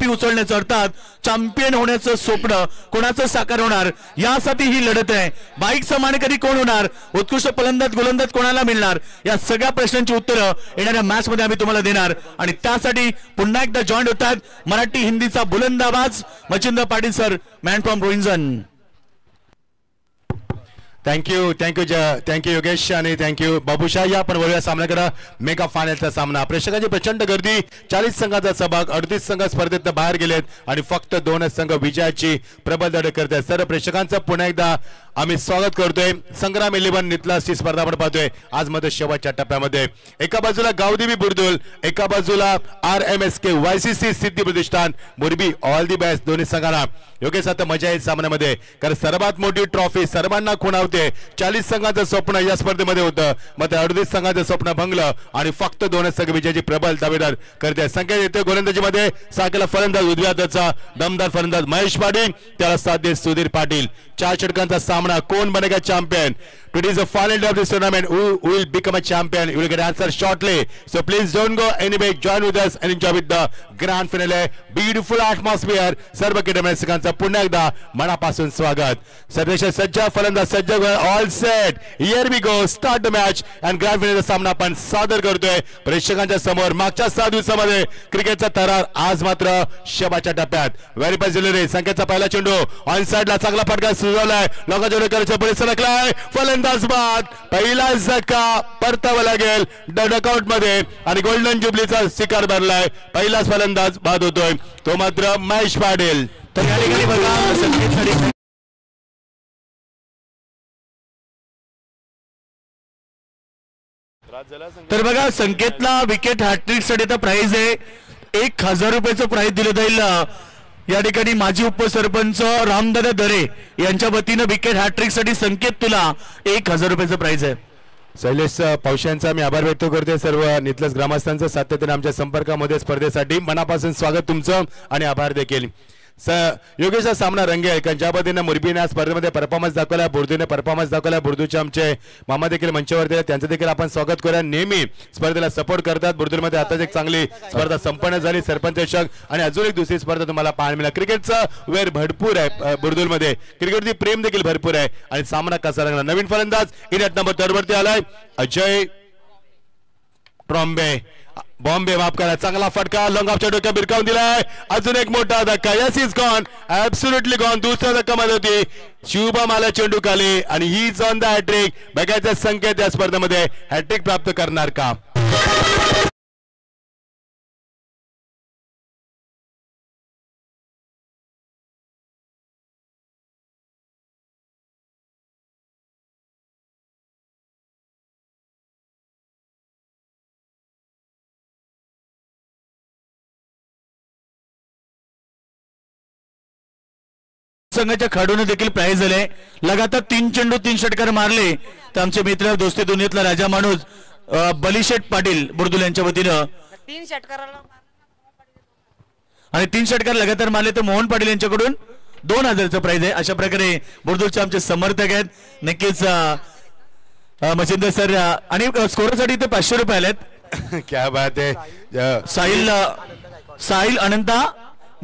उचलण्याचं अर्थात चॅम्पियन होण्याचं स्वप्न कोणाचं साकार होणार यासाठी ही लढत आहे। बाईकचा मानकरी कोण होणार, उत्कृष्ट फलंदाज गोलंदाज कोणाला मिळणार, या सगळ्या प्रश्नांची उत्तरं येणाऱ्या मॅच मध्ये आम्ही तुम्हाला देणार आणि त्यासाठी पुन्हा एकदा जॉईन होतात मराठी हिंदीचा बुलंद आवाज Machhindra Patil sir, man from Rohinjan. Thank you Yogesh आणि थँक्यू बाबूशाह। या आपण वळूया सामन्याकडे, मेगा फायनलचा सामना। प्रेक्षकांची प्रचंड गर्दी, 40 संघाचा सहभाग, 38 संघ स्पर्धेतून बाहेर गेलेत आणि फक्त 2 संघ विजयाची प्रबल लढत करत आहेत। सर्व प्रेक्षकांचं पुन्हा एकदा आम्ही स्वागत करतोय। संग्राम 11 नितलासची स्पर्धा आपण पाहतोय आज मध्ये शेवटच्या टप्प्यामध्ये। एका बाजूला गावदेवी बुर्दुल, एका बाजूला RMSK YCC Siddhi Pratishthan Murbi. All the best दोन्ही संघांना। योगेश आता मजा येईल सामन्यामध्ये, कारण सर्वात मोठी ट्रॉफी सर्वांना खुणावते। 40 संघाचं स्वप्न या स्पर्धेमध्ये होतं, मग 38 संघाचं स्वप्न भंगलं आणि फक्त 2 संघ विजयाची प्रबल दावेदार करते। संख्या येते गोलंदाजीमध्ये साकेला फलंदाज उजव्या हाताचा दमदार फलंदाज महेश पाटील, त्याला साथ देत सुधीर पाटील। 4 षटकांचा सामना, कोण बनेगा champion? Today is the final day of this tournament. Who will become a champion? You will get answer shortly. So please don't go anywhere. Join with us and enjoy with the grand finale. Beautiful atmosphere. सर्व क्रीडाप्रेक्षकांचं पुन्हा एकदा मनापासून स्वागत। सर्वेश सज्ज, फलंदाज सज्ज, all set. Here we go. Start the match and grand finale सामना आपण सादर करतोय प्रेक्षकांच्या समोर। मागच्या 6 दिवसामध्ये क्रिकेटचा थरार आज मात्र शेवटच्या टप्प्यात। व्हेरी पॉझिटिव्ह संख्येचा पहिला चेंडू ऑन साइडला चांगला फटका सुरू लोकांच्या डोक्याच्या पुढे सरकलाय, फलंदाज बाद, पहिला झटका परतावा लागेल डकआउट मध्ये आणि गोल्डन जुबलीचा शिकार भरलाय। पहिलाच फलंदाज बाद होतोय तो मात्र महेश पाटील। तर या ठिकाणी बघा तर बघा संकेतला विकेट हॅट्रिक साठी तर प्राइज आहे 1000 रुपयाचं प्राइज दिलं जाईल। या ठिकाणी माजी उपसरपंच रामदादा दरे यांच्या वतीने विकेट हॅट्रिक साठी संकेत तुला 1000 रुपयाचं प्राइज आहे। शैलेश पौशांचा मी आभार व्यक्त करते। सर्व नितलस ग्रामस्थांचं सातत्याने आमच्या संपर्कामध्ये स्पर्धेसाठी मनापासून स्वागत तुमचं आणि आभार देखील। योगेशचा सामना रंगेल, कारण ज्या पद्धतीने मुरबीने स्पर्धेमध्ये परफॉर्मन्स दाखवला, बुर्दूने परफॉर्मन्स दाखवला, बुर्दूचे आमचे मामा देखील मंचावरती आहेत, त्यांचं देखील आपण स्वागत करूया। नेहमी स्पर्धेला सपोर्ट करतात। बुर्दूमध्ये आताच एक चांगली स्पर्धा संपन्न झाली, सरपंच चषक आणि अजून एक दुसरी स्पर्धा तुम्हाला पाहायला मिळाली। क्रिकेटचा वेळ भरपूर आहे बुर्दूमध्ये, क्रिकेटची प्रेम देखील भरपूर आहे आणि सामना कसा रंगला। नवीन फलंदाज इनिंग नंबर 3 वरती आलाय अजय ट्रॉम्बे, बॉम्बे माफ करा, चांगला फटका लॉंग ऑफच्या डोक्यात भिरकावून दिलाय। अजून एक मोठा धक्का, Yash is gone, absolutely gone. दुसरा धक्का मध्ये होती शुभम आला चेंडू खाली आणि he is on the hattrick. बघायचा संकेत या स्पर्धेमध्ये हॅट्रिक प्राप्त करणार का? संघाच्या खेळाडूंना देखील प्राइज दिले। लगातार 3 चेंडू 3 षटकार मारले तर आमचे मित्र दोस्ती दुनियेतला राजा माणूस बलीशेठ पाटील बुर्दुल यांच्या वतीनं 3 षटकाराला आणि 3 षटकार लगातार मारले तर मोहन पाटील यांच्याकडून 2000चं प्राइज आहे। अशा प्रकारे बुर्दुलचे आमचे समर्थक आहेत, नक्कीच मच्छिंद्र सर आणि स्कोरसाठी ते 500 रुपये आलेत। क्या बात आहे। साहिल अनंता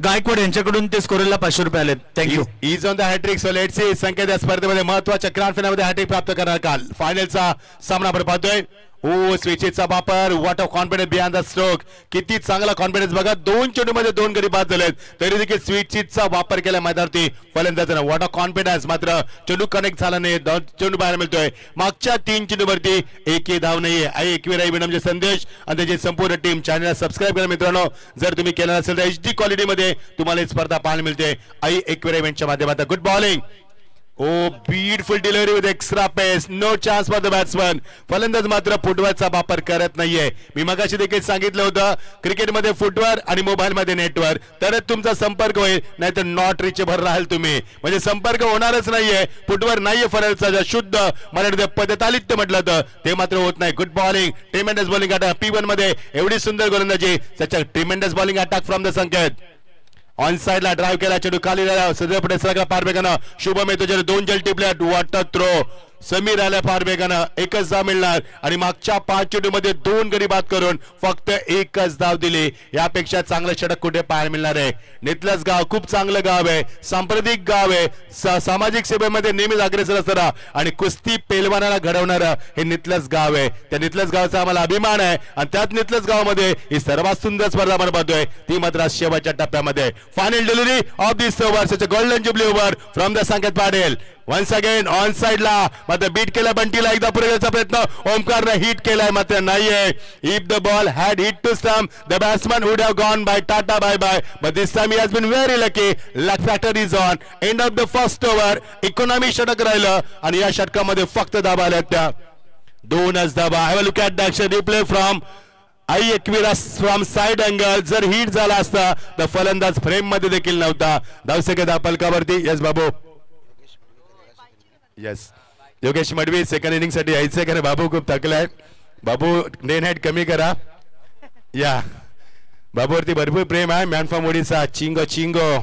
गायकवाड यांच्याकडून ते स्कोरला 500 रुपये आलेत। Thank you. Is on the hattrick. So let's see Sanket या स्पर्धेमध्ये महत्त्वाच्या ग्रँड फिनालमध्ये हॅट्रिक प्राप्त करणार का? फायनलचा सामना आपण पाहतोय। ओ स्विचचा वापर, what of confidence behind the stroke, किती चांगला कॉन्फिडन्स बघा। 2 चेंडूमध्ये 2 गडी बाद झालेत तरी देखील स्विचचा वापर केला मैदानावरती फलंदाजाने। व्हॉट ऑफ कॉन्फिडन्स, मात्र चेंडू कनेक्ट झाला नाही, चेंडू बाहेर मिळतोय। मागच्या 3 चेंडूवरती एकही धाव नाहीये। एकविराई विनम्र संदेश आणि त्याची संपूर्ण टीम। चॅनलला सबस्क्राइब करा मित्रांनो, जर तुम्ही केलं असेल तर HD क्वालिटी मध्ये तुम्हाला ही स्पर्धा पाहायला मिळते आई एकविराईच्या माध्यमातून। Good bowling, oh beautiful delivery with extra pace, no chance for the batsman. फलंदाज मात्र फुटवर्कचा वापर करत नाहीये। मी मगाशी देखील सांगितलं होतं क्रिकेटमध्ये फुटवर्क आणि मोबाईलमध्ये नेटवर्क तरच तुमचा संपर्क होईल, नाहीतर नॉट रिचेबल राहाल तुम्ही, म्हणजे संपर्क होणारच नाहीये। फुटवर्क नाहीये फलंदाजाचा शुद्ध मराठीमध्ये पदतालित्य म्हटलं तर ते मात्र होत नाही। Good bowling, tremendous bowling attack P1 मध्ये एवढी सुंदर गोलंदाजी, त्याच्या tremendous bowling attack from the Sanket. On साइडला ड्राइव्ह केला, चेंडू खाली सजळपणे सरकला पार बेगानं। शुभम येतो, 2 जल टिपल्या, वॉट अ थ्रो, समीर आल्या फार वेगानं, एकच धाव मिळणार आणि मागच्या 5 चेंडूमध्ये 2 गडी बाद करून फक्त एकच धाव दिली. यापेक्षा चांगलं षटक कुठे पाहायला मिळणार आहे. नितलस गाव खूप चांगलं गाव आहे, सांप्रदायिक गाव आहे, सामाजिक सेवेमध्ये नेहमीच अग्रेसर असणारा आणि कुस्ती पेलवानाला घडवणारं हे नितलस गाव आहे. त्या नितलस गावचा आम्हाला अभिमान आहे आणि त्यात नितलस गावामध्ये ही सर्वात सुंदर स्पर्धा आपण पाहतोय, ती मात्र शेवटच्या टप्प्यामध्ये. Final delivery of this over, such a golden jubilee over from the Sanket Patil. Once again on साइडला मात्र बीट केला बंटीला, एकदा पुढे जायचा प्रयत्न ओमकारने हिट केलाय मात्र नाहीये. If the ball had hit to stump the batsman would have gone bye tata bye bye, but this time he has been very lucky. Luck factor is on. End of the first over. Economy षटक राहिलं आणि या षटकामध्ये फक्त धाबा आल्या त्या 2च धाबा. Have a look at the action replay from आई एकविरास फ्रॉम साइड अँगल. जर हिट झाला असता तर फलंदाज फ्रेम मध्ये देखील नव्हता. धावसंख्या धा पलकावरती. Yes Babu, yes Yogesh Madvi second inning साठी यायचंय का? बाबू खूप थकलाय. बाबू नेन हेड कमी करा. या बाबूवरती भरपूर प्रेम आहे. मॅन फ्रॉम ओडिसा चिंगो चिंगो.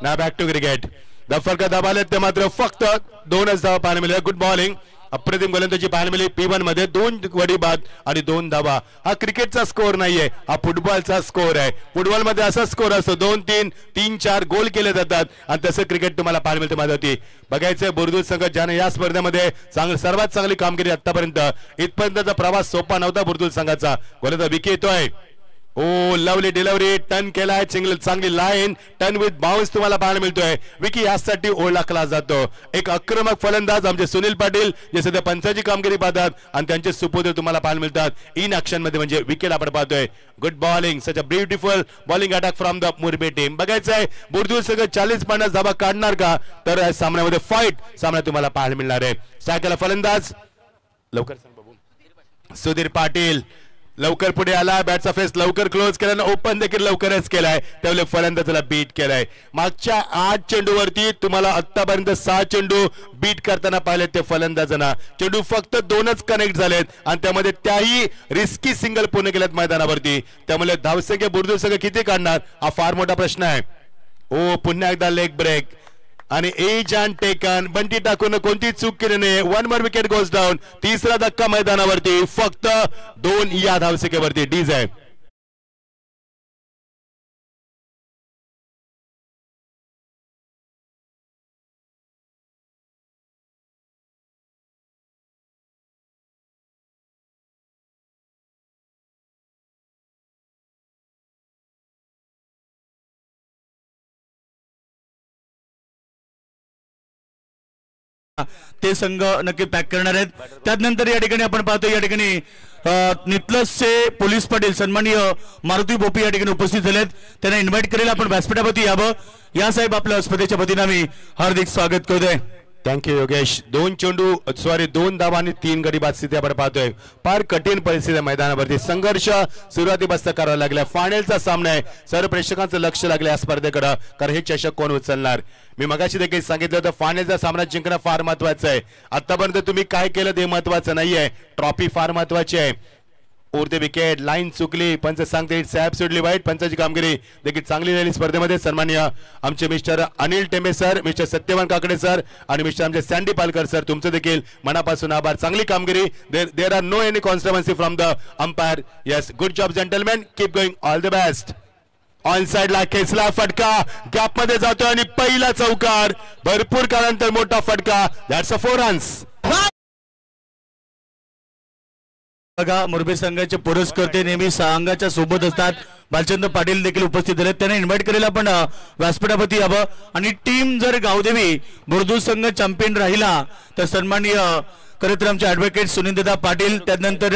ना बॅक टू क्रिकेट. दफरका दाबाले ते मात्र फक्त 2च धावा पाहायला मिळाल्या. गुड बॉलिंग, अप्रतिम गोलंदाजी पाहायला मिळाली. P1 मध्ये 2 गडी बाद आणि 2 धावा. हा क्रिकेटचा स्कोअर नाहीये, हा फुटबॉलचा स्कोअर आहे. फुटबॉल मध्ये असा स्कोअर असतो 2-3, 3-4 गोल केले जातात आणि तसं क्रिकेट तुम्हाला पाहायला मिळते. माझ्यावरती बघायचंय बुर्दूज संघ ज्याने या स्पर्धेमध्ये सर्वात चांगली कामगिरी आतापर्यंत. इथपर्यंतचा प्रवास सोपा नव्हता बुर्दूज संघाचा. गोलंदाज विकी येतोय. ओ लवली डिलिव्हरी, टर्न केलाय, चांगली लाईन, टर्न विथ बाउन्स तुम्हाला पाहायला मिळतोय. विकी यासाठी ओळखला जातो. एक आक्रमक फलंदाज आमचे सुनील पाटील जे सध्या पंचाची कामगिरी पाहतात आणि त्यांचे सुपुत्र तुम्हाला पाहायला मिळतात इन ऍक्शन मध्ये, म्हणजे विकेट आपण पाहतोय. Good bowling, such a beautiful bowling attack from the Murbi team. बघायचंय बुर्दूज संघ 40-50 धाबा काढणार का, तर या सामन्यामध्ये फाईट सामना तुम्हाला पाहायला मिळणार आहे. सायकल फलंदाज लवकर सुधीर पाटील लवकर पुढे आला. बॅटचा फेस लवकर क्लोज केला, ओपन देखील लवकरच केलाय. त्यामुळे फलंदाजाला बीट केलाय. मागच्या 8 चेंडूवरती तुम्हाला आतापर्यंत 6 चेंडू बीट करताना पाहिलेत ते फलंदाजांना. चेंडू फक्त 2च कनेक्ट झालेत आणि त्यामध्ये त्याही रिस्की सिंगल पूर्ण केल्यात मैदानावरती. त्यामुळे धावसंख्या बुर्दूज संघ किती काढणार हा फार मोठा प्रश्न आहे. ओ पुन्हा एकदा लेग ब्रेक आणि एज अँड टेकन. बंटी टाकून कोणती चूक केली नाही. 1 मोर विकेट गोज डाऊन. तिसरा धक्का मैदानावरती फक्त 2 या धावसंख्येवरती. डीज आहे. ते संघ नक्की पॅक करणार आहेत. त्यानंतर या ठिकाणी आपण पाहतो या ठिकाणी नितलसचे पोलीस पाटील सन्माननीय मारुती बोपी या ठिकाणी उपस्थित झालेत. त्यांना इन्व्हाइट करेल आपण व्यासपीठावरती यावं. या साहेब आपल्या स्पर्धेच्या वतीने आम्ही हार्दिक स्वागत करतोय. थँक्यू योगेश. 2 धावा आणि 3 गडी बाद स्थिती आपण पाहतोय. फार कठीण परिस्थिती मैदानावरती. संघर्ष सुरुवातीपासून करावा लागला. फायनलचा सामना आहे. सर्व प्रेक्षकांचं लक्ष लागलं या स्पर्धेकडे, कारण हे चषक कोण उचलणार. मी मगाशी देखील सांगितलं होतं फायनलचा सामना जिंकणं फार महत्वाचं आहे. आतापर्यंत तुम्ही काय केलं ते महत्वाचं नाहीये, ट्रॉफी फार महत्वाची आहे. उरते विकेट, लाईन चुकली, पंच सांगते इट्स ॲब्सोल्युटली वाईट. पंचाची कामगिरी देखील चांगली झाली स्पर्धेमध्ये. सन्माननीय आमचे mister Anil Tembe sir, mister Satyawan Kakade sir आणि मिस्टर आमचे सँडी पालकर सर, तुमचं देखील मनापासून आभार. चांगली कामगिरी. There are no any controversy from the umpire. Yes, good job gentleman, keep going, all the best. On side ला खेचला फटका, गॅप मध्ये जातो आणि पहिला चौकार. भरपूर काळानंतर मोठा फटका. That's a 4 runs. बघा मुरबी संघाचे पुरस्कर्ते नेहमी संघाच्या सोबत असतात. बालचंद्र पाटील देखील उपस्थित झाले. त्यांना इन्व्हाइट करेल आपण व्यासपीठावरती यावं. आणि टीम जर गावदेवी बुर्दूज संघ चॅम्पियन राहिला तर सन्माननीय खरं तर आमचे ऍडव्होकेट सुनीलदादा पाटील, त्यानंतर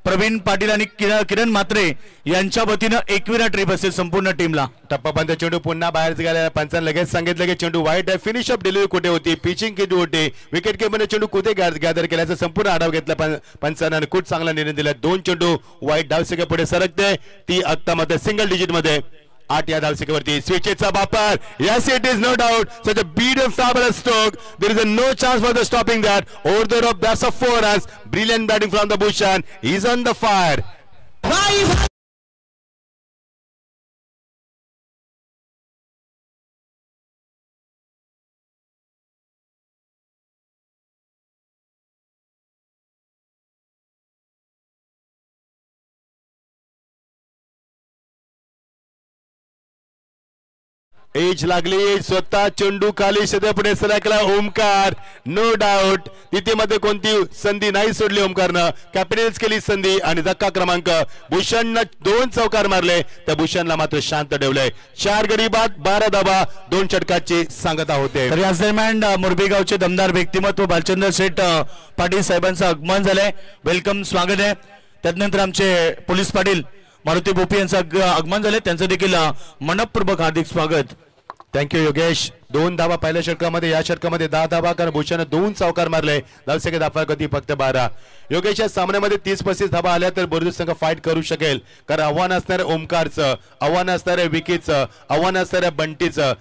प्रवीण पाटील आणि किरण मात्रे यांच्या वतीनं एकविरा ट्रिप असेल संपूर्ण टीमला. टप्पापर्यंत चेंडू पुन्हा बाहेर गेला. पंचांनी लगेच सांगितलं की चेंडू वाईट आहे. फिनिश अप डिलिव्हरी कुठे होती, पिचिंग किती होती, विकेट कीपरने चेंडू कुठे गॅदर केल्याचा संपूर्ण आढावा घेतला पंचांनी. खूप चांगला निर्णय दिला. 2 चेंडू वाईट. धावसंख्या पुढे सरकते. ती आता मध्ये सिंगल डिजिट मध्ये 8 या धावसंख्येवरती. स्विचेसचा वापर. Yes, it is no doubt such a beautiful fabulous stroke. There is no chance for the stopping that. Over the rope, that's a 4 runs. Brilliant batting from the Bhushan. He is on the fire. Edge लागली स्वतः चेंडू खाली पुढे सरकला Omkar. No doubt तिथे मध्ये कोणती संधी नाही सोडली ओमकारनं. कॅपिटल्स केली संधी आणि धक्का क्रमांक भूषणनं 2 चौकार मारले तर भूषणला मात्र शांत ठेवलंय. 4 गडी बाद 12 धावा 2 षटकाची सांगता होते. तर याच दरम्यान मुरबीगावचे दमदार व्यक्तिमत्व भालचंद्र शेठ पाटील साहेबांचं आगमन झालंय. वेलकम स्वागत आहे. त्यानंतर आमचे पोलीस पाटील मारुती बोपी यांचं आगमन झाले. त्यांचं देखील मनपूर्वक हार्दिक स्वागत. थँक्यू योगेश. 2 धावा पहिल्या षटकामध्ये. या षटकामध्ये 10 धावा कारण भूषण 2 चौकार मारले. धावसंख्या धावा गती फक्त 12. योगेश या सामन्यामध्ये 30-35 धावा आल्या तर बुर्दुल संघ फाईट करू शकेल. कारण आव्हान असणार ओमकारचं, आव्हान असणार विकीचं, आव्हान असणार बंटीचं.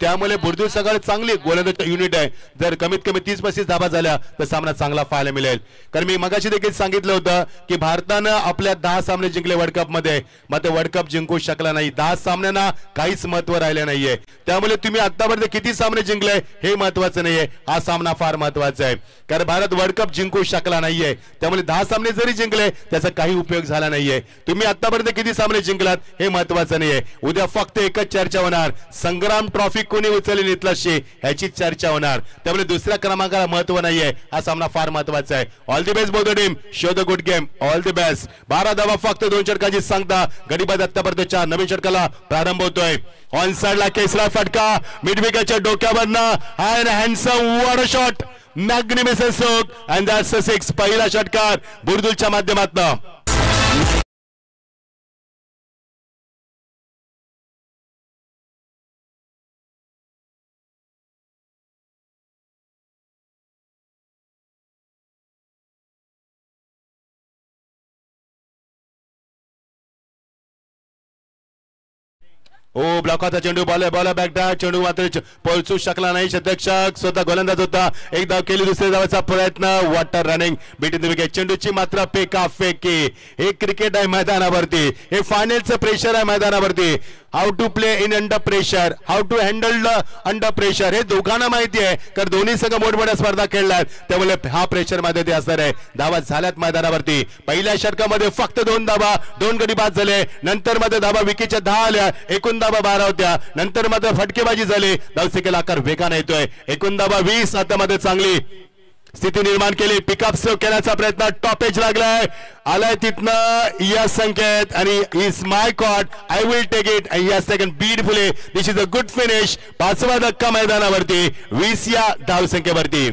त्यामुळे बुर्दुल संघाला चांगली गोलंदाज युनिट आहे. जर कमीत कमी 30-35 धावा झाल्या तर सामना चांगला पाहायला मिळेल. कारण मी मगाशी देखील सांगितलं होतं की भारतानं आपल्या 10 सामने जिंकले वर्ल्ड कप मध्ये, मात्र वर्ल्ड कप जिंकू शकला नाही. 10 सामन्यांना काहीच महत्व राहिले नाहीये. त्यामुळे तुम्ही आतापर्यंत किती सामने जिंकले हे महत्वाचं नाहीये. हा सामना फार महत्वाचा आहे कारण भारत वर्ल्ड कप जिंकू शकला नाहीये. त्यामुळे 10 सामने जरी जिंकले त्याचा काही उपयोग झाला नाहीये. तुम्ही आतापर्यंत किती सामने जिंकलात हे महत्वाचं नाहीये. उद्या फक्त एकच चर्चा होणार, संग्राम ट्रॉफी कोणी उचलली नितलाशी ह्याची चर्चा होणार. त्यामुळे दुसऱ्या क्रमांकाला महत्व नाहीये. हा सामना फार महत्वाचा आहे. All the best both team. Show the good game. All the best. 12 धावा फक्त 2 षटकांची सांगता. गडीबाद आतापर्यंत 4. नवीन षटकाला प्रारंभ होतोय. ऑन साइडला केसरा फटका मिड विकेटच्या डोक्यावरनं and handsome what a shot. Magnificent stroke and that's a 6. पहिला षटकार बुर्दुलच्या माध्यमातून. ओ ब्लॉकाचा चेंडू बॉल बॅकटा चेंडू मात्र पोहोचू शकला नाही. शतरक्षक स्वतः गोलंदाज होता. एक धाव केली. दुसऱ्या धावाचा प्रयत्न. What a running between the wicket. चेंडूची मात्र फेकाफेकी. हे क्रिकेट आहे मैदानावरती. हे फायनलचं प्रेशर आहे मैदानावरती. How to play in under pressure, how to handle under pressure हे दोघांना माहिती आहे. कारण दोन्ही संघ मोठमोठ्या स्पर्धा खेळल्यात. त्यामुळे हा प्रेशर मध्ये ते असणार आहे. धावा झाल्यात मैदानावरती. पहिल्या षटकामध्ये फक्त 2 धावा 2 गडी बाद झाले. नंतर मध्ये धावा विकीच्या 10 आल्या. एकूण धावा 12 होत्या. नंतर मात्र फटकेबाजी झाली. धावसंख्येला आकार वेगाने येतोय. एकूण धावा 20. आता मध्ये चांगली स्थिती निर्माण केली. पिकअप सेव्ह करण्याचा प्रयत्न. टॉपेज लागलाय. आलाय तिथनं या संकेत आणि is my caught. I will take it. Yes taken beautifully. This is a good finish. 5वा धक्का मैदानावरती 20 या धावसंख्येवरती.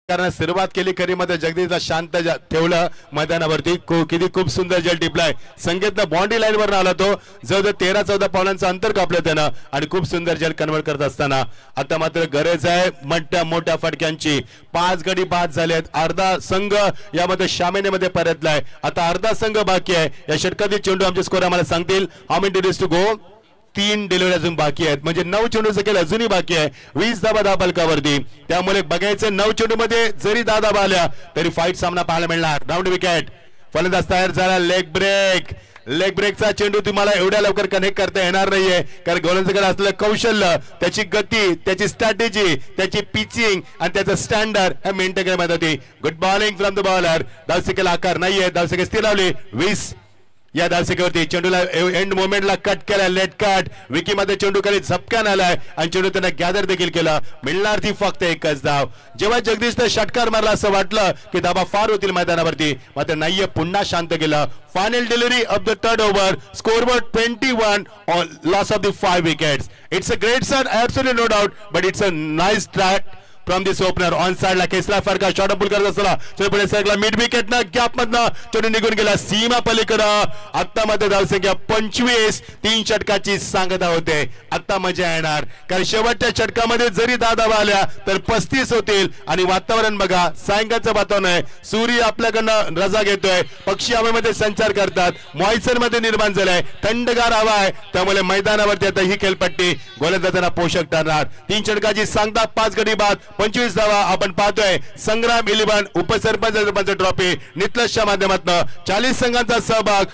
कारण सुरुवात केली खरी मध्ये जगदीशला शांत ठेवलं मैदानावरती. किती खूप सुंदर जल टिपलाय. संकेतनं बाउंड्री लाईन वर आला तो. जवळ 13-14 पावलांचं अंतर कापलं त्यानं आणि खूप सुंदर जल कन्वर्ट करत असताना आता मात्र गरज आहे मोठ्या मोठ्या फटक्यांची. 5 गडी बाद झालेत. अर्धा संघ यामध्ये शामेनेमध्ये परतलाय. आता अर्धा संघ बाकी आहे. या षटकातील चेंडू आमचे स्कोर आम्हाला सांगतील. How many deliveries to go. 3 delivery अजून बाकी आहेत. म्हणजे 9 चेंडूचं केलं अजूनही बाकी आहे. 20 धावा धावफलकावरती. त्यामुळे बघायचं 9 चेंडू मध्ये जरी 10 धावा आल्या तरी फाईट सामना पाहायला मिळणार. Round wicket. फलंदाज तयार झाला. Leg break. लेग ब्रेकचा चेंडू तुम्हाला एवढ्या लवकर कनेक्ट करता येणार नाहीये. कारण गोलंदाजाकडे असलेलं कौशल्य, त्याची गती, त्याची स्ट्रॅटेजी, त्याची पिचिंग आणि त्याचं स्टँडर्ड हे मेंटेन करण्यात होती. Good bowling from the bowler. धावसंख्येला आकार नाहीये. धावसंख्या स्थिर लावली 20 या धावसंख्येवरती. चेंडूला एंड मोमेंटला कट केला. Late cut. विकी मध्ये चेंडू खाली झपक्यान आलाय आणि चेंडू त्यांना गॅदर देखील केला. मिळणार ती फक्त एकच धाव. जेव्हा जगदीशने षटकार मारला असं वाटलं की धावा फार होतील मैदानावरती, मात्र नाहीये. पुन्हा शांत केलं. Final delivery of the 3rd over. Scoreboard 21 on loss of the 5 wickets. It's a great shot absolutely no doubt, but it's a nice track from this opener. On साइडला केसला फरका शॉट पुल करत असला चेंडू पुढे सरकला. मिड विकेटनं गॅप मधनं चेंडू निघून गेला सीमा पलीकडं. आता मध्ये धावसंख्या 25. 3 षटकाची सांगता होते. आता मजा येणार कारण शेवटच्या षटकामध्ये जरी 10 धावा आल्या तर 35 होतील. आणि वातावरण बघा, सायंकाळचं वातावरण आहे. सूर्य आपल्याकडनं रजा घेतोय. पक्षी हवेमध्ये संचार करतात. मॉइश्चर मध्ये निर्माण झालाय. थंडगार हवा आहे. त्यामुळे मैदानावरती आता ही खेळपट्टी गोलंदाजांना पोषक ठरणार. 3 षटकाची सांगता. 5 गडी बाद 25 धावा आपण पाहतोय संग्राम 11 उपसरपंच ट्रॉफी नितलसच्या माध्यमातून 40 संघांचा सहभाग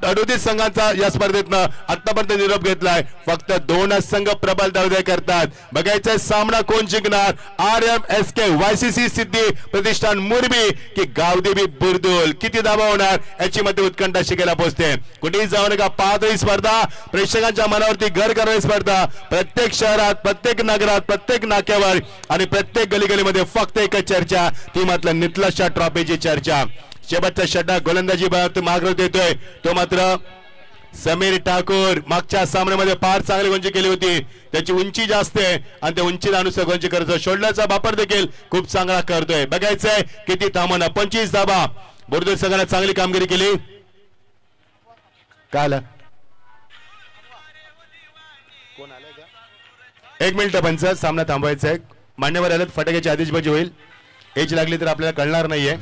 38 संघांचा या स्पर्धेतनं आतापर्यंत निरोप घेतलाय फक्त 2 संघ प्रबल दावे करतात बघायचंय सामना कोण जिंकणार RMSK YCC सिद्धी प्रतिष्ठान मुरबी की गावदेवी बुरदुल किती धावा होणार याची मध्ये उत्कंठा शिकायला पोहोचते कुठेही जाऊ नका पाहत ही स्पर्धा प्रेक्षकांच्या मनावरती घर करणारी स्पर्धा प्रत्येक शहरात प्रत्येक नगरात प्रत्येक नाक्यावर आणि प्रत्येक गलीगलीमध्ये फक्त एकच चर्चा ती मात्र नितलसच्या ट्रॉफीची चर्चा शेवटचा षटक गोलंदाजी मागवत येतोय तो मात्र समीर ठाकूर मागच्या सामन्यामध्ये फार चांगली गुंजी केली होती त्याची उंची जास्त आहे आणि त्या उंचीला अनुसार गुंजी करतो शोल्डरचा वापर देखील खूप चांगला करतोय बघायचंय किती थांबवणं 25 धावा बुरदुल संघाने चांगली कामगिरी केली काय आलं एक मिनिट पंच सामना थांबवायचा आहे मान्यवर आलेत फटाक्याची आतिषबाजी होईल एज लागली तर आपल्याला कळणार नाहीये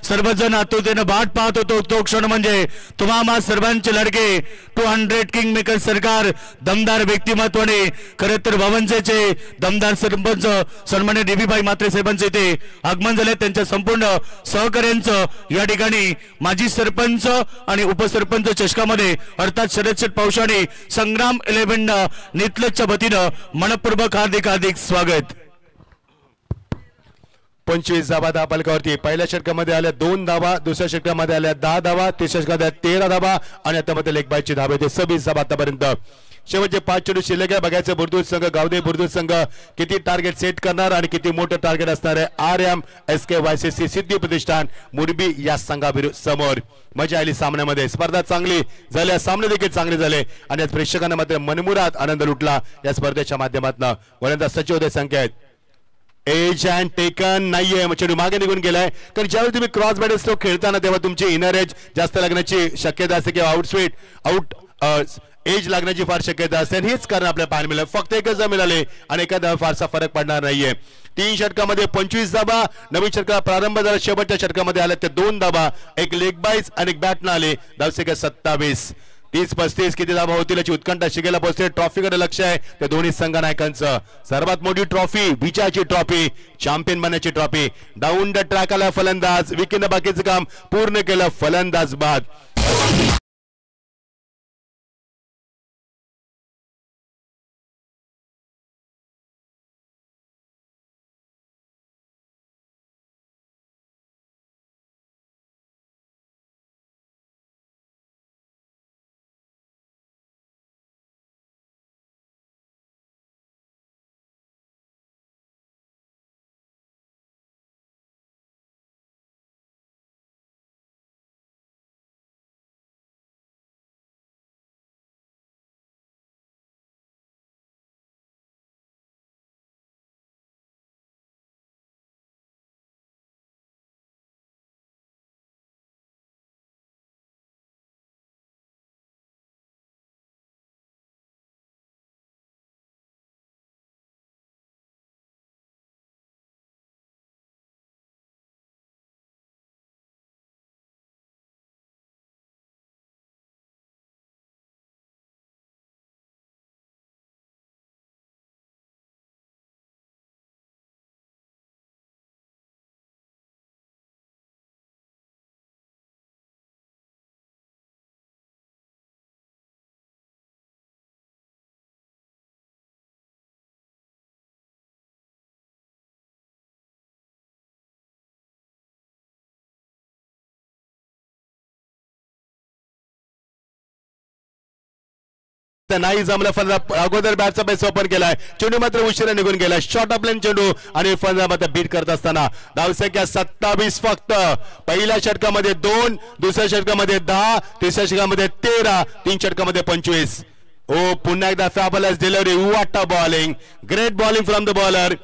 सर्वजण आतुरतेने वाट पाहत होतो तो क्षण म्हणजे तुम्हा सर्वांचे लडके 200 किंग मेकर सरकार दमदार व्यक्तिमत्वाने खरे तर भवनचे दमदार सरपंच सन्मान्य डीबीभाई मात्रे साहेबांचे इथे आगमन झाले त्यांच्या संपूर्ण सहकार्यांचं या ठिकाणी माजी सरपंच आणि उपसरपंच चषकामध्ये अर्थात शरद पौशाणी संग्राम 11 नितलसच्या वतीनं मनपूर्वक हार्दिक स्वागत 25 धावा धापलकावरती पहिल्या षटकामध्ये आल्या 2 धावा दुसऱ्या षटकामध्ये आल्या 10 धावा तिसऱ्या षटकात 13 धावा आणि आता मध्ये लेग बायची धावे ते 26 धावा आतापर्यंत शेवटचे 5 चेंडू शिल्लक आहे बघायचं बुरदुल संघ गावदे बुरदुल संघ किती टार्गेट सेट करणार आणि किती मोठं टार्गेट असणार आहे RMSK YCC सिद्धी प्रतिष्ठान मुरबी या संघाविरुद्ध समोर मजा आली सामन्यामध्ये स्पर्धा चांगली झाल्या सामने देखील चांगले झाले आणि प्रेक्षकांना मात्र मनमुराद आनंद लुटला या स्पर्धेच्या माध्यमातून वरंदा सचिव संकेत एज अँड टेकन नाहीये चेंडू मागे निघून गेलाय कारण ज्यावेळी तुम्ही क्रॉस बॅट स्ट्रोक खेळताना तेव्हा तुमची इनर एज जास्त लागण्याची शक्यता असते किंवा आउट एज लागण्याची फार शक्यता असते आणि हेच कारण आपल्याला पाहायला मिळालं फक्त एकच मिळाले आणि एखाद्या फारसा फरक पडणार नाहीये 3 षटकामध्ये 25 धाबा नवीन षटकाला प्रारंभ झाला शेवटच्या षटकामध्ये आल्या ते 2 धाबा एक लेग बाईज आणि एक बॅट न आले धावसंख्या 27 30-35 किती धावा होतील याची उत्कंठा शिकेला पोहोचते ट्रॉफीकडे लक्ष आहे त्या दोन्ही संघ नायकांचं सर्वात मोठी ट्रॉफी विजयाची ट्रॉफी चॅम्पियन बनण्याची ट्रॉफी डाऊन द ट्रॅक आला फलंदाज विकीनं बाकीचं काम पूर्ण केलं फलंदाज बाद नाही जमलं फलंदाज अगोदर बॅटचा बेस ओपन केलाय चेंडू मात्र उशिरा निघून गेला शॉर्ट ऑफ लेन चेंडू आणि फलंदाज मात्र बीट करत असताना धावसंख्या 27 फक्त पहिल्या षटकामध्ये 2 दुसऱ्या षटकामध्ये 10 तिसऱ्या षटकामध्ये 13 तीन षटकामध्ये 25 ओ पुन्हा एकदा fabulous delivery what a bowling great bowling from the bowler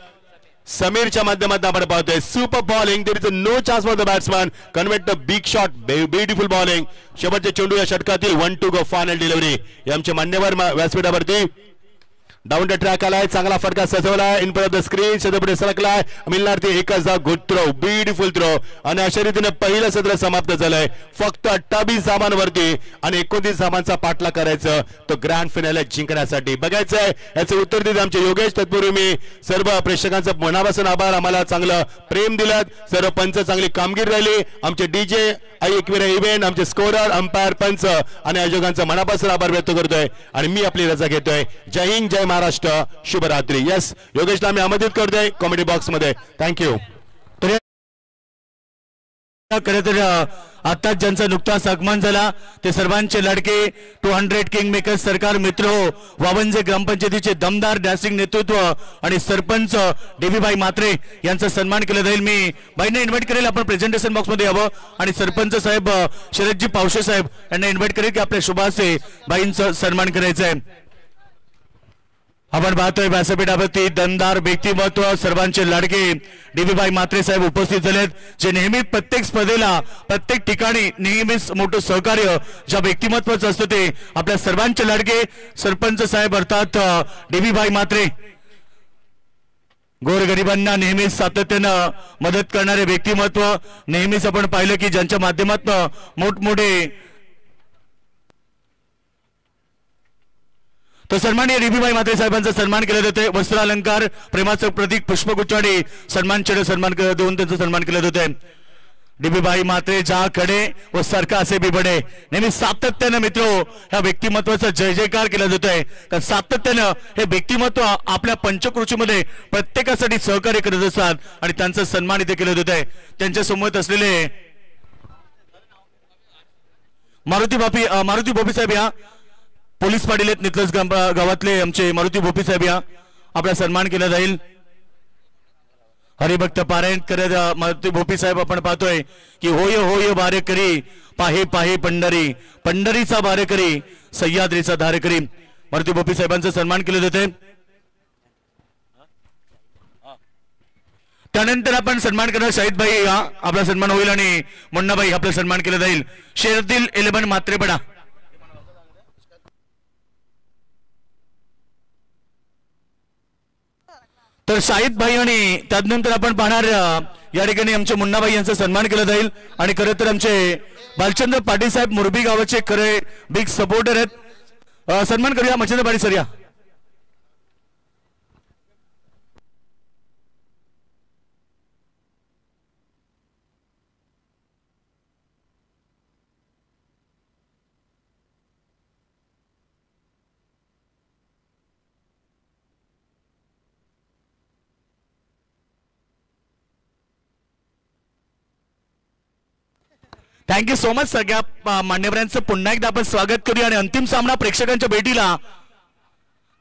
समीरच्या माध्यमातून आपण पाहतोय super bowling there is no chance for the batsman convert the big shot beautiful bowling शेवटचे चेंडू या षटकातील 1 to go फायनल डिलिव्हरी आमचे मान्यवर व्यासपीठावरती डाऊन द ट्रॅक आलाय चांगला फटका सजवलाय in front of the screen सध्या सरकलाय मिळणार ते एकच गुड थ्रो ब्युटिफुल थ्रो आणि अशा रीतीने पहिलं सत्र समाप्त झालंय फक्त 28 धावांवरती आणि 29 धावांचा पाठला करायचं तो ग्रँड फिनाले जिंकण्यासाठी बघायचंय याचं उत्तर देत आमचे योगेश तत्पूर्वी मी सर्व प्रेक्षकांचं मनापासून आभार आम्हाला चांगलं प्रेम दिलं सर्व पंच चांगली कामगिरी राहिली आमचे डीजे एकविरा इव्हेंट आमचे स्कोरर अंपायर पंच आणि आयोजकांचा मनापासून आभार व्यक्त करतोय आणि मी आपली रजा घेतोय जय हिंद जय महाराष्ट्र शुभरात्री यस योगेशला मी आमंत्रित करतोय कॉमेडी बॉक्स मध्ये थँक्यू खरं तर आताच ज्यांचा नुकताच आगमन झाला ते सर्वांचे लाडके 200 किंग मेकर सरकार मित्र वावंजे ग्रामपंचायतीचे दमदार डॅसिंग नेतृत्व आणि सरपंच देवीबाई मात्रे यांचा सन्मान केला जाईल मी बाईंना इन्व्हाइट करेल आपण प्रेझेंटेशन बॉक्स मध्ये यावं आणि सरपंच साहेब शरदजी पावशे साहेब यांना इन्व्हाइट करेल की आपल्या शुभासे बाईंचा सन्मान करायचा आहे आपण पाहतोय व्यासपीठावरती दमदार व्यक्तिमत्व सर्वांचे लाडके डीबीबाई मात्रे साहेब उपस्थित झालेत जे नेहमी प्रत्येक स्पर्धेला प्रत्येक ठिकाणी नेहमीच मोठं सहकार्य ज्या व्यक्तिमत्वाचं असतं ते आपल्या सर्वांचे लाडके सरपंच साहेब अर्थात डीबीबाई मात्रे गोरगरिबांना नेहमीच सातत्यानं मदत करणारे व्यक्तिमत्व नेहमीच आपण पाहिलं की ज्यांच्या माध्यमातून मोठमोठे तो सन्माननीय डीबीबाई मात्रे साहेबांचा सन्मान केला जातोय वस्त्र अलंकार प्रेमाचं प्रतीक पुष्पगुच्छ आणि सन्मान देऊन त्यांचा सन्मान केला जातोय डीबीबाई मात्रे जा खडे व सारखा असे बिबडे नेहमी सातत्यानं मित्र ह्या व्यक्तिमत्वाचा जय जयकार केला जातोय कारण सातत्यानं हे व्यक्तिमत्व आपल्या पंचकृषीमध्ये प्रत्येकासाठी सहकार्य करत असतात आणि त्यांचा सन्मान इथे केला जातोय त्यांच्या समोर असलेले मारुती भोपी साहेब या पोलीस पाटील आहेत नितलस गावातले आमचे मारुती भोपी साहेब या आपला सन्मान केला जाईल हरिभक्त पारायण करत मारुती भोपी साहेब आपण पाहतोय की होय होय बारेकरी पाहे पाहे पंढरी पंढरीचा बारेकरी सह्याद्रीचा धारेकरी मारुती भोपी साहेबांचा सन्मान केले जाते त्यानंतर आपण सन्मान करणार शाहिदबाई या आपला सन्मान होईल आणि मुन्नाबाई आपला सन्मान केला जाईल शेरदिल 11 मात्रेपडा तर शाहिद भाई आणि त्यानंतर आपण पाहणार या ठिकाणी आमच्या मुन्नाबाई यांचा सन्मान केला जाईल आणि खरं तर आमचे बालचंद्र पाटील साहेब मुरबी गावाचे खरे बिग सपोर्टर आहेत सन्मान करूया मच्छिंद्र पाटील सर या थँक्यू सो मच सगळ्या मान्यवरांचं पुन्हा एकदा आपण स्वागत करूया आणि अंतिम सामना प्रेक्षकांच्या भेटीला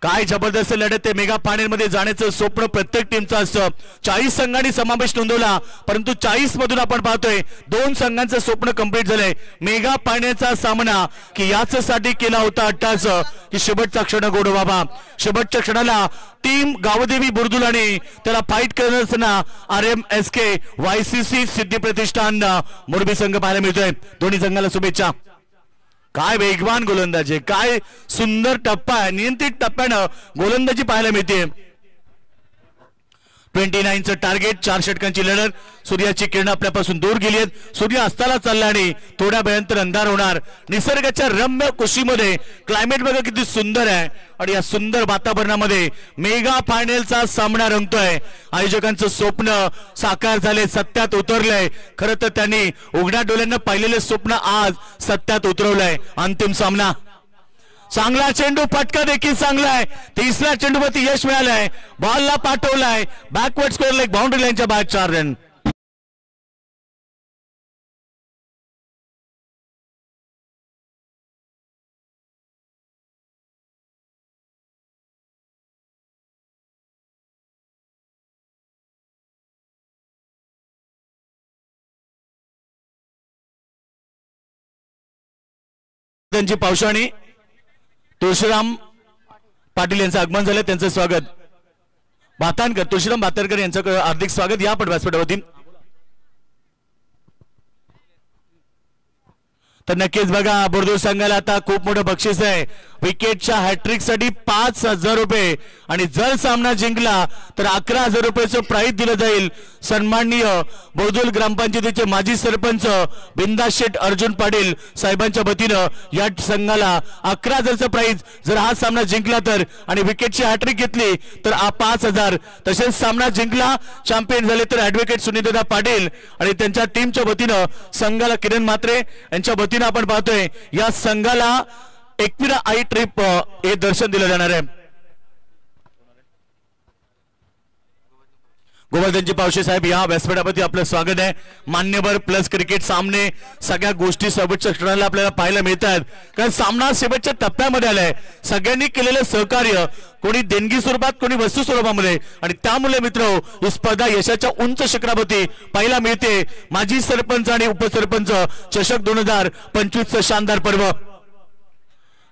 काय जबरदस्त लढत आहे मेगा फायनल मध्ये जाण्याचं स्वप्न प्रत्येक टीमचं असतं 40 संघांनी समावेश नोंदवला परंतु 40 मधून आपण पाहतोय 2 संघांचं स्वप्न कंप्लीट झालंय मेगा फायनलचा सामना की यासाठी केला होता अट्टास की शेवटचा क्षण गोड बाबा शेवटच्या क्षणाला टीम गावदेवी बुर्दुल आणि त्याला फाईट करत असताना RMSK YCC सिद्धी प्रतिष्ठान मोरबी संघ पाहायला मिळतोय दोन्ही संघाला शुभेच्छा काय वेगवान गोलंदाजी काय सुंदर टप्पा आहे नियंत्रित टप्प्यानं गोलंदाजी पाहायला मिळते 29चं टार्गेट 4 षटकांची लढत सूर्याची किरण आपल्यापासून दूर गेली आहेत सूर्य अस्ताला चालला आणि थोड्या वेळानंतर अंधार होणार निसर्गाच्या रम्य कुशीमध्ये क्लायमेट बघा किती सुंदर आहे आणि या सुंदर वातावरणामध्ये मेगा फायनलचा सामना रंगतोय आयोजकांचं स्वप्न साकार झाले सत्यात उतरलंय खरं तर त्यांनी उघड्या डोळ्यांना पाहिलेले स्वप्न आज सत्यात उतरवलंय अंतिम सामना चांगला चेंडू फटका देखील चांगला आहे तिसऱ्या चेंडूवरती यश मिळालंय बॉलला पाठवलाय बॅकवर्ड स्क्वेअर लेग बाउंड्री लाईनच्या बाहेर 4 रन त्यांची पावसाणी तुळशीराम पाटील यांचं आगमन झालं, त्यांचं स्वागत. भातानकर, तुळशीराम भातानकर यांचं हार्दिक स्वागत या पण व्यासपीठावरती. तर नक्कीच बघा बुर्दूज संघाला आता खूप मोठं बक्षीस आहे. विकेटच्या हॅट्रिक साठी 5,000 रुपये आणि जर सामना जिंकला तर 11,000 रुपयाचं प्राइज दिलं जाईल. सन्माननीय बोर्दुल ग्रामपंचायतीचे माजी सरपंच बिंदास शेठ अर्जुन पाटील साहेबांच्या वतीनं या संघाला 11,000चं प्राइज जर हा सामना जिंकला तर, आणि विकेटची हॅट्रिक घेतली तर 5,000. तसेच सामना जिंकला चॅम्पियन झाले तर ऍडव्होकेट सुनीलदादा पाटील आणि त्यांच्या टीमच्या वतीनं संघाला किरण म्हात्रे यांच्या वतीनं आपण पाहतोय या संघाला एकविरा आई ट्रिप हे दर्शन दिलं जाणार आहे. गोवर्धनजी पावशे साहेब या व्यासपीठावरती आपलं स्वागत आहे. मान्यवर प्लस क्रिकेट सामने सगळ्या गोष्टी शेवटच्या क्षणाला आपल्याला पाहायला मिळतात, कारण सामना शेवटच्या टप्प्यामध्ये आलाय. सगळ्यांनी केलेलं सहकार्य, कोणी देणगी स्वरूपात, कोणी वस्तू स्वरूपामध्ये, आणि त्यामुळे मित्र ही स्पर्धा यशाच्या उंच शिखरावरती पाहायला मिळते. माजी सरपंच आणि उपसरपंच चषक 2025चं शानदार पर्व.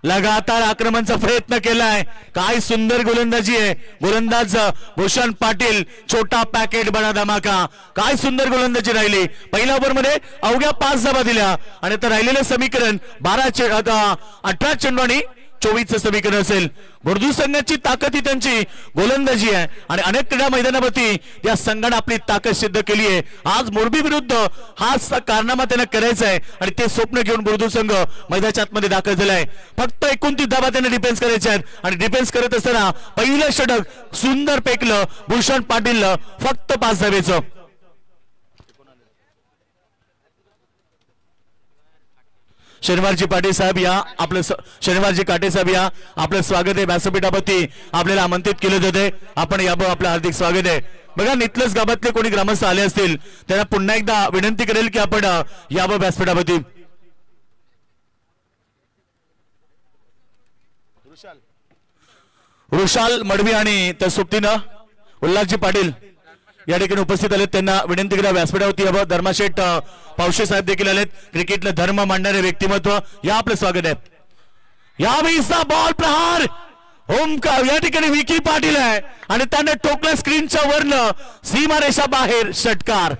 लगातार आक्रमणाचा प्रयत्न केलाय. काय सुंदर गोलंदाजी आहे. गोलंदाज भूषण पाटील, छोटा पॅकेट बडा धमाका. काय सुंदर गोलंदाजी राहिली. पहिल्या ओव्हर मध्ये अवघ्या 5 धावा दिल्या आणि आता राहिलेले समीकरण 18 चेंडू आणि 24चं समीकरण असेल. बुर्दूज संघाची ताकद ही त्यांची गोलंदाजी आहे आणि अनेक क्रीडा मैदानावरती या संघाने आपली ताकद सिद्ध केली आहे. आज मोरबी विरुद्ध हाच कारनामा त्यांना करायचा आहे आणि ते स्वप्न घेऊन बुर्दूज संघ मैदानाच्या आतमध्ये दाखल झालाय. फक्त 29 धावा त्यांना डिफेन्स करायचे आहेत आणि डिफेन्स करत असताना पहिलं षटक सुंदर पेकलं भूषण पाटीलनं, फक्त 5 धावेचं. शनिवारजी पाटील साहेब या आपलं शनिवारजी काटे साहेब या आपलं स्वागत आहे. व्यासपीठावरती आपल्याला आमंत्रित केले जाते. आपण याबं आपलं हार्दिक स्वागत आहे. बघा नितलस गावातले कोणी ग्रामस्थ आले असतील त्यांना पुन्हा एकदा विनंती करेल की आपण याबं व्यासपीठावरती. रुशाल मडवी आणि त्या सोबतीनं उल्हासजी पाटील या ठिकाणी उपस्थित आले. त्यांना विनंती करा व्यासपीठावरती यावं. धर्माशेठ पावशे साहेब देखील आलेत. क्रिकेटला धर्म मांडणारे व्यक्तिमत्व या आपलं स्वागत आहे. यावेळीचा बॉल प्रहार ओमकार या ठिकाणी विकी पाटील आहे आणि त्याने ठोकला स्क्रीनच्या वरनं सीमारेषा बाहेर षटकार.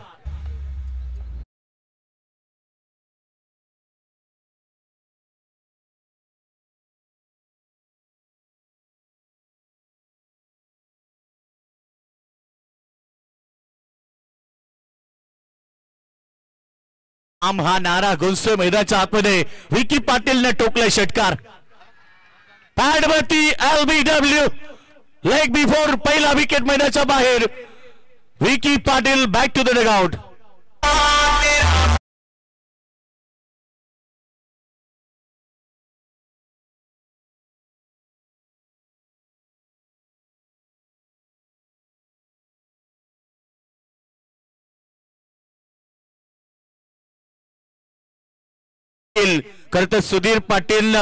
हा नारा गुंजतोय मैदानाच्या आतमध्ये. विकी पाटीलने टोकलाय षटकार. पॅडवरती LBW लेग बिफोर पहिला विकेट मैदानाच्या बाहेर. Vicky Patil back to the dugout. करत सुधीर पाटील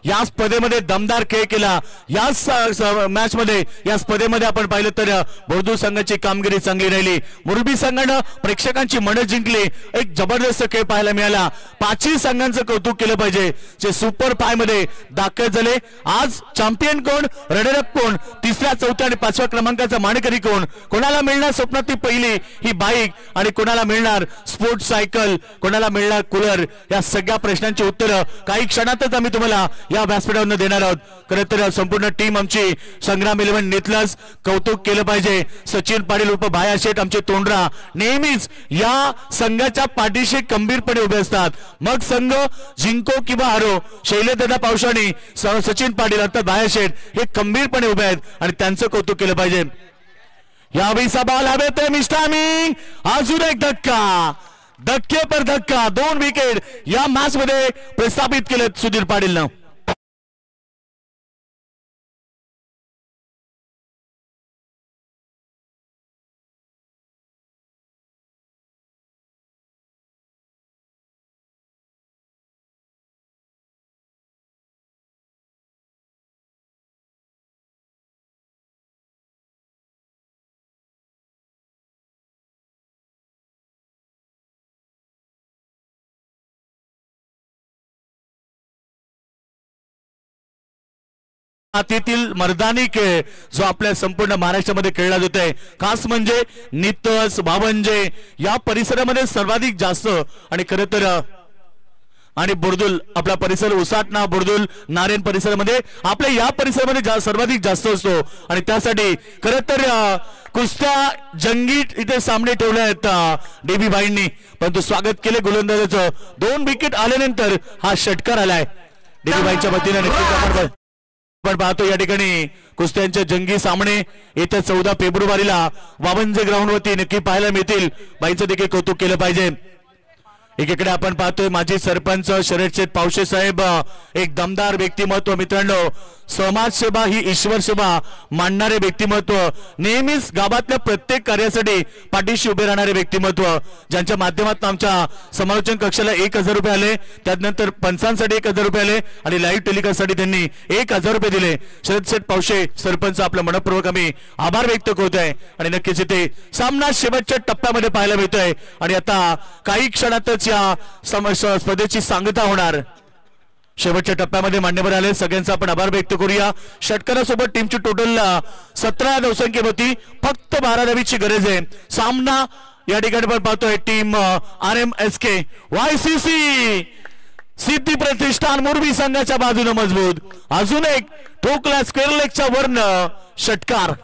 या स्पर्धेमध्ये दमदार खेळ केला. या मॅच मध्ये या स्पर्धेमध्ये आपण पाहिलं तर बुर्दूज संघाची कामगिरी चांगली राहिली. मोरबी संघानं प्रेक्षकांची मनं जिंकली. एक जबरदस्त खेळ पाहायला मिळाला. 5ही संघांचं कौतुक केलं पाहिजे जे सुपर 5 मध्ये दाखल झाले. आज चॅम्पियन कोण, रनरअप कोण, 3ऱ्या 4थ्या आणि 5व्या क्रमांकाचा मानकरी कोण, कोणाला मिळणार स्वप्नातली पहिली ही बाईक आणि कोणाला मिळणार स्पोर्ट्स सायकल, कोणाला मिळणार कूलर, या सगळ्या प्रश्नांची उत्तरं काही क्षणातच आम्ही तुम्हाला या व्यासपीठावर देणार आहोत. खरं तर संपूर्ण टीम आमची संग्राम 11 नितलस कौतुक केलं पाहिजे. सचिन पाटील उप भाया शेठ आमचे तोंडरा नेहमीच या संघाच्या पाठीशी खंबीरपणे उभे असतात. मग संघ जिंको किंवा हारो, शैलेशदादा पावसाणी, सचिन पाटील अर्थात भाया शेठ हे खंबीरपणे उभे आहेत आणि त्यांचं कौतुक केलं पाहिजे. यावेळीचा बॉल हवेत मिस्टामिंग. अजून एक धक्का, धक्के पर धक्का. 2 विकेट या मॅच मध्ये प्रस्थापित केलेत सुधीर पाटीलनं. मातीतील मर्दानी खेळ जो आपल्या संपूर्ण महाराष्ट्रामध्ये खेळला जातोय, खास म्हणजे नितस भावंजे या परिसरामध्ये सर्वाधिक जास्त आणि खरं तर आणि बुर्दुल आपला परिसर उसाटणा बुर्दुल नारायण परिसरामध्ये आपल्या या परिसरामध्ये सर्वाधिक जास्त असतो आणि त्यासाठी खरं तर कुस्त्या जंगी इथे सामने ठेवले आहेत डीबी भाईंनी, परंतु स्वागत केले गोलंदाजाचं. 2 विकेट आल्यानंतर हा षटकार आलाय डीबी भाईच्या वतीने. नक्कीच आपण पाहतो या ठिकाणी कुस्त्यांच्या जंगी सामने येत्या 14 फेब्रुवारीला वावंजे ग्राउंड वरती नक्की पाहायला मिळतील. भाईचं देखील कौतुक केलं पाहिजे. एकीकडे आपण पाहतोय माजी सरपंच शरद पावशे साहेब, एक दमदार व्यक्तिमत्व. मित्रांनो, समाजसेवा ही ईश्वर सेवा मानणारे व्यक्तिमत्व, नेहमीच गावातल्या प्रत्येक कार्यासाठी पाठीशी उभे राहणारे व्यक्तिमत्व, ज्यांच्या माध्यमातून आमच्या समालोचन कक्षाला 1000 रुपये आले, त्यानंतर पंचांसाठी 1000 रुपये आले आणि लाईव्ह टेलिकास्टसाठी त्यांनी 1000 रुपये दिले. शरद पावशे सरपंच आपलं मनपूर्वक आम्ही आभार व्यक्त करतोय आणि नक्कीच इथे सामना शेवटच्या टप्प्यामध्ये पाहायला मिळतोय आणि आता काही क्षणातच या स्पर्धेची सांगता होणार. शेवटच्या टप्प्यामध्ये मान्यवर आले, सगळ्यांचा आपण आभार व्यक्त करूया. षटकारासोबत टीमची टोटल 17 धावसंख्या होती, फक्त 12 धावीची गरज आहे. सामना या ठिकाणी आपण पाहतोय टीम RMSK YCC सिद्धी प्रतिष्ठान मोरबी संघाच्या बाजूने मजबूत. अजून एक ठोकला स्क्वेअर लेगच्या वर्ण षटकार.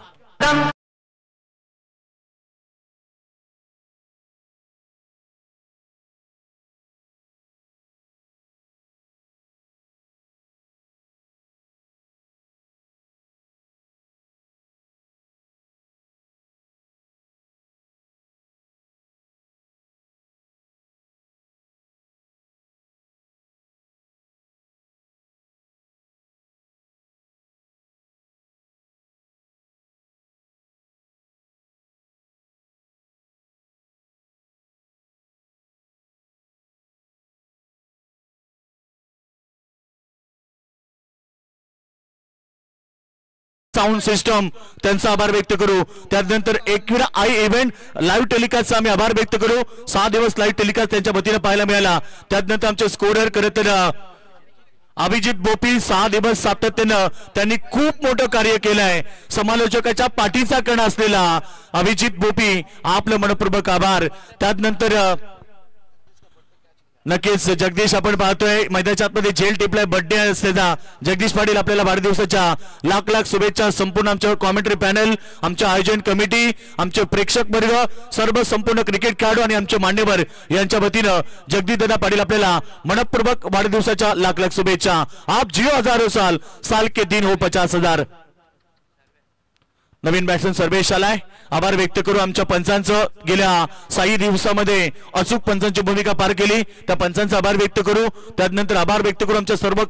साऊंड सिस्टम त्यांचा आभार व्यक्त करू. त्यानंतर एकविरा आई इव्हेंट लाईव्ह टेलिकास्टचा आम्ही आभार व्यक्त करू. 6 दिवस लाईव्ह टेलिकास्ट त्यांच्या वतीने पाहायला मिळाला. त्यानंतर आमचे स्कोरर करत अभिजित बोपी 6 दिवस सातत्यानं त्यांनी खूप मोठं कार्य केलं आहे. समालोचकाच्या पाठीचा कण असलेला अभिजित बोपी आपलं मनपूर्वक आभार. त्यानंतर नक्कीच जगदीश आपण पाहतोय मैदानाच्या आतमध्ये जेल टिपलाय बर्थडे असलेला जगदीश पाटील, आपल्याला वाढदिवसाच्या लाख लाख शुभेच्छा. संपूर्ण आमच्या कॉमेंट्री पॅनल, आमच्या आयोजन कमिटी, आमचे प्रेक्षक वर्ग, सर्व संपूर्ण क्रिकेट खेळाडू आणि आमचे मान्यवर यांच्या वतीनं जगदीश दादा पाटील आपल्याला मनपूर्वक वाढदिवसाच्या लाख लाख शुभेच्छा. आप जियो हजारो साल, साल के दिन हो 50,000. नवीन बॅट्समन सर्वेश आलाय, आभार व्यक्त करू. आमच्या पंचांचं गेल्या 6 दिवसामध्ये अचूक पंचांची भूमिका पार केली, त्या पंचांचा आभार व्यक्त करू. त्यानंतर आभार व्यक्त करू आमच्या सर्व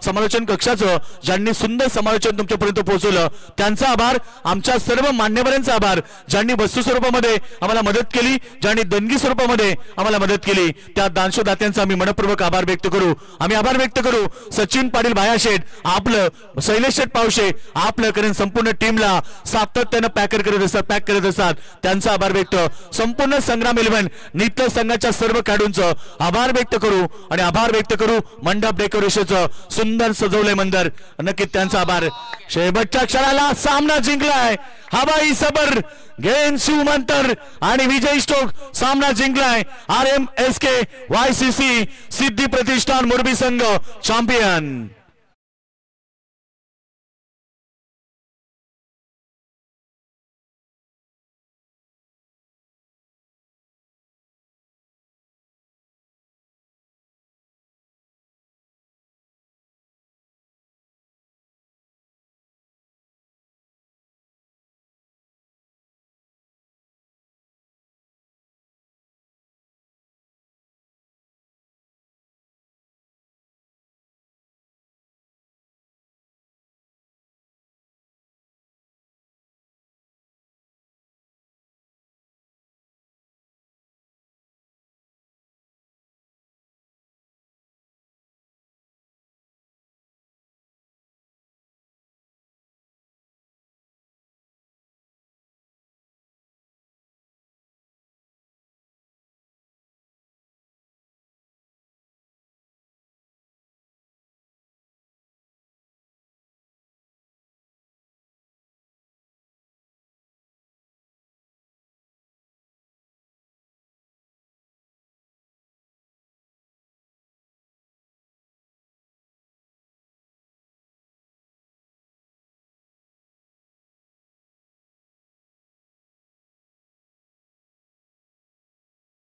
समालोचन कक्षाचं, ज्यांनी सुंदर समालोचन तुमच्यापर्यंत पोहोचवलं त्यांचा आभार. आमच्या सर्व मान्यवरांचा आभार, ज्यांनी वस्तू स्वरूपामध्ये आम्हाला मदत केली, ज्यांनी देणगी स्वरूपामध्ये आम्हाला मदत केली, त्या दानशोदात्यांचा आम्ही मनपूर्वक आभार व्यक्त करू. आम्ही आभार व्यक्त करू सचिन पाटील भायाशेठ, आपलं शैलेश शेठ पावशे, आपलं करून संपूर्ण टीमला सातत्यानं पॅक करत असतात त्यांचा आभार व्यक्त. संपूर्ण संग्राम 11 नित्य संघाच्या सर्व खेळाडूंचं आभार व्यक्त करू आणि आभार व्यक्त करू मंडप डेकोरेशनचं सुंदर सजवलंय मंदिर, नक्की त्यांचा आभार. शेवटच्या क्षणाला सामना जिंकलाय हवाई सबर गेन शिवमंतर आणि विजय स्टोक सामना जिंकलाय. RMSK YCC सिद्धी प्रतिष्ठान मोरबी संघ चॅम्पियन.